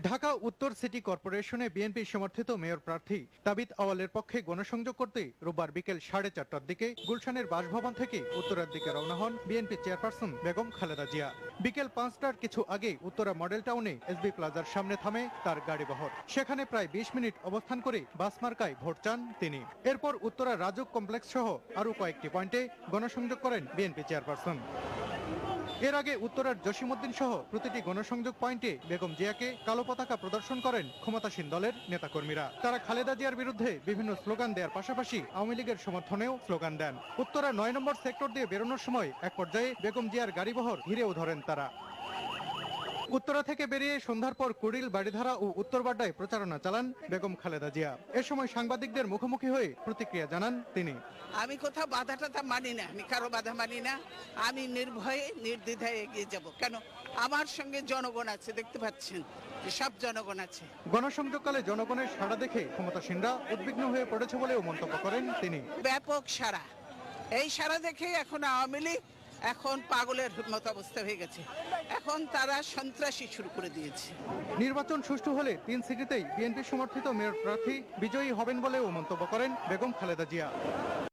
ঢাকা উত্তর city কর্পোরেশনে BNP সমর্থিত mayor প্রার্থী তাবিত আওয়ালের পক্ষে গণসংযোগ করতে রোববার বিকেল 4:30টার দিকে গুলশানের বাসভবন থেকে উত্তরার দিকে রওনা হন বিএনপি চেয়ারপারসন বেগম খালেদা জিয়া। বিকেল 5টার কিছু আগে উত্তরা মডেল টাউনে এসবি প্লাজার সামনে থামে তার গাড়িবহর। সেখানে প্রায় 20 মিনিট অবস্থান করে বাস মার্কায় ভোট চান তিনি। এরপর উত্তরা রাজুক কমপ্লেক্স সহ আরও কয়েকটি পয়েন্টে গণসংযোগ করেন বিএনপি চেয়ারপারসন। এর আগে উত্তরার জসিমউদ্দিন সহ প্রতিটি গণসংযোগ পয়েন্টে বেগম জিয়াকে কালো পতাকা প্রদর্শন করেন ক্ষমতাসীন দলের নেতাকর্মীরা। তারা খালেদা জিয়ার বিরুদ্ধে বিভিন্ন স্লোগান দেওয়ার পাশাপাশি আওয়ামী লীগের সমর্থনেও স্লোগান দেন। উত্তরা 9 নম্বর সেক্টর দিয়ে বেরোনোর সময় এক পর্যায়ে বেগম জিয়ার গাড়িবহর ঘিরেও ধরেন তারা। উত্তরা থেকে বেরিয়ে সন্ধ্যার পর কুড়িল, বাড়িধারা ও উত্তরবাড্ডায় প্রচারণা চালান বেগম খালেদা জিয়া। এ সময় সাংবাদিকদের মুখোমুখি হয়ে প্রতিক্রিয়া জানান তিনি। আমি কোথাও বাধা টাধা মানি না, আমি কারো বাধা মানি না। আমি নির্ভয়ে নির্দ্বিধায় এগিয়ে যাব, কেন আমার সঙ্গে জনগণ আছে, দেখতে পাচ্ছেন সব জনগণ আছে। গণসংযোগকালে জনগণের সাড়া দেখে ক্ষমতাসীনরা উদ্বিগ্ন হয়ে পড়েছে বলেও মন্তব্য করেন তিনি। ব্যাপক সাড়া, এই সাড়া দেখে এখন আওয়ামী লীগ এখন পাগলের মতো অবস্থা হয়ে গেছে, এখন তারা সন্ত্রাসী শুরু করে দিয়েছে। নির্বাচন সুষ্ঠু হলে 3 সিটিতেই বিএনপি সমর্থিত মেয়র প্রার্থী বিজয়ী হবেন বলেও মন্তব্য করেন বেগম খালেদা জিয়া।